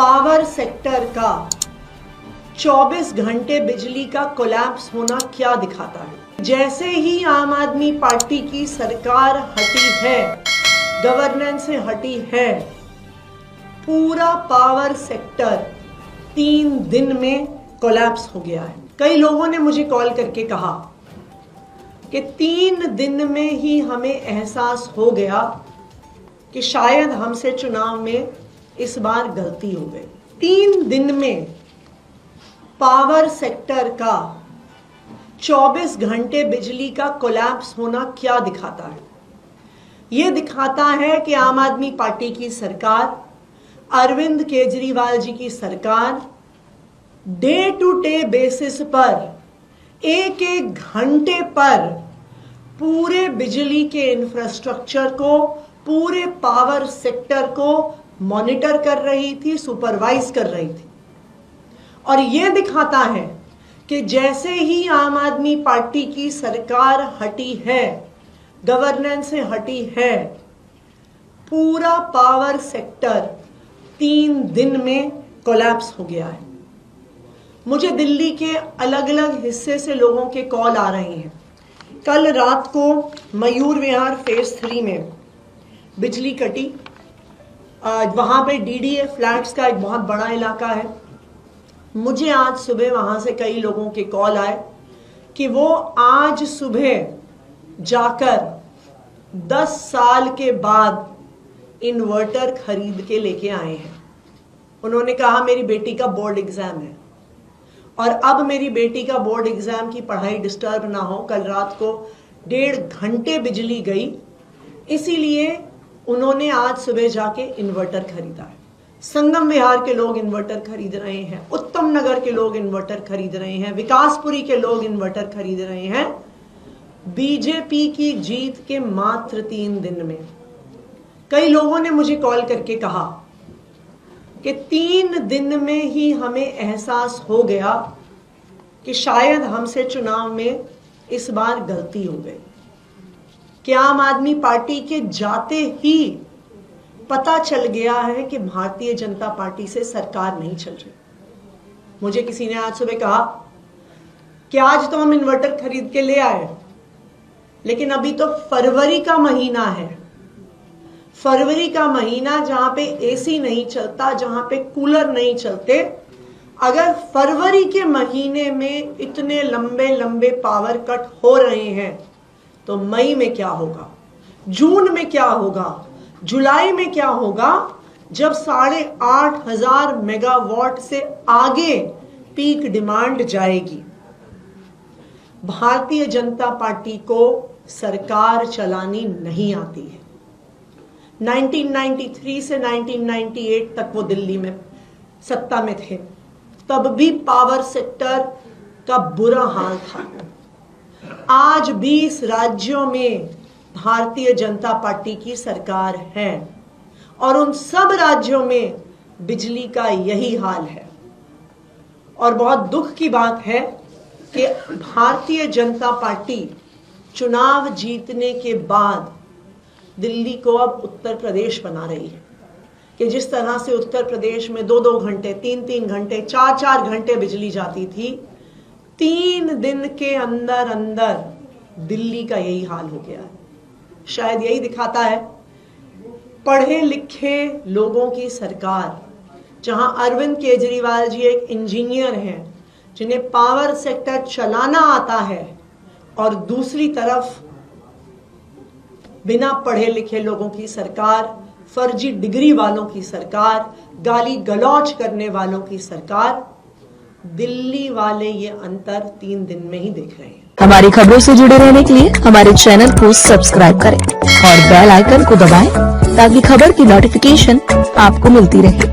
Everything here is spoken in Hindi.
पावर सेक्टर का 24 घंटे बिजली का कोलैप्स होना क्या दिखाता है। जैसे ही आम आदमी पार्टी की सरकार हटी है, गवर्नेंस से हटी है, पूरा पावर सेक्टर 3 दिन में कोलैप्स हो गया है। कई लोगों ने मुझे कॉल करके कहा कि 3 दिन में ही हमें एहसास हो गया कि शायद हमसे चुनाव में इस बार गलती हो गई। 3 दिन में पावर सेक्टर का 24 घंटे बिजली का कोलैप्स होना क्या दिखाता है। यह दिखाता है कि आम आदमी पार्टी की सरकार, अरविंद केजरीवाल जी की सरकार डे टू डे बेसिस पर एक एक घंटे पर पूरे बिजली के इंफ्रास्ट्रक्चर को, पूरे पावर सेक्टर को मॉनिटर कर रही थी, सुपरवाइज कर रही थी। और यह दिखाता है कि जैसे ही आम आदमी पार्टी की सरकार हटी है, गवर्नेंस से हटी है, पूरा पावर सेक्टर 3 दिन में कोलैप्स हो गया है। मुझे दिल्ली के अलग अलग हिस्से से लोगों के कॉल आ रहे हैं। कल रात को मयूर विहार फेज 3 में बिजली कटी। वहां पे डीडीए फ्लैट्स का एक बहुत बड़ा इलाका है। मुझे आज सुबह वहां से कई लोगों के कॉल आए कि वो आज सुबह जाकर 10 साल के बाद इन्वर्टर खरीद के लेके आए हैं। उन्होंने कहा मेरी बेटी का बोर्ड एग्जाम है और अब मेरी बेटी का बोर्ड एग्जाम की पढ़ाई डिस्टर्ब ना हो। कल रात को 1.5 घंटे बिजली गई, इसीलिए उन्होंने आज सुबह जाके इन्वर्टर खरीदा है। संगम विहार के लोग इन्वर्टर खरीद रहे हैं, उत्तम नगर के लोग इन्वर्टर खरीद रहे हैं, विकासपुरी के लोग इन्वर्टर खरीद रहे हैं। बीजेपी की जीत के मात्र 3 दिन में कई लोगों ने मुझे कॉल करके कहा कि 3 दिन में ही हमें एहसास हो गया कि शायद हमसे चुनाव में इस बार गलती हो गई। कि आम आदमी पार्टी के जाते ही पता चल गया है कि भारतीय जनता पार्टी से सरकार नहीं चल रही। मुझे किसी ने आज सुबह कहा कि आज तो हम इन्वर्टर खरीद के ले आए, लेकिन अभी तो फरवरी का महीना है। फरवरी का महीना जहां पे एसी नहीं चलता, जहां पे कूलर नहीं चलते, अगर फरवरी के महीने में इतने लंबे लंबे पावर कट हो रहे हैं तो मई में क्या होगा, जून में क्या होगा, जुलाई में क्या होगा, जब 8,500 मेगावाट से आगे पीक डिमांड जाएगी। भारतीय जनता पार्टी को सरकार चलानी नहीं आती है। 1993 से 1998 तक वो दिल्ली में सत्ता में थे, तब भी पावर सेक्टर का बुरा हाल था। आज 20 राज्यों में भारतीय जनता पार्टी की सरकार है और उन सब राज्यों में बिजली का यही हाल है। और बहुत दुख की बात है कि भारतीय जनता पार्टी चुनाव जीतने के बाद दिल्ली को अब उत्तर प्रदेश बना रही है कि जिस तरह से उत्तर प्रदेश में 2-2 घंटे, 3-3 घंटे, 4-4 घंटे बिजली जाती थी, 3 दिन के अंदर अंदर दिल्ली का यही हाल हो गया है। शायद यही दिखाता है पढ़े लिखे लोगों की सरकार, जहां अरविंद केजरीवाल जी एक इंजीनियर हैं जिन्हें पावर सेक्टर चलाना आता है, और दूसरी तरफ बिना पढ़े लिखे लोगों की सरकार, फर्जी डिग्री वालों की सरकार, गाली गलौज करने वालों की सरकार। दिल्ली वाले ये अंतर 3 दिन में ही देख रहे हैं। हमारी खबरों से जुड़े रहने के लिए हमारे चैनल को सब्सक्राइब करें और बेल आइकन को दबाएं ताकि खबर की नोटिफिकेशन आपको मिलती रहे।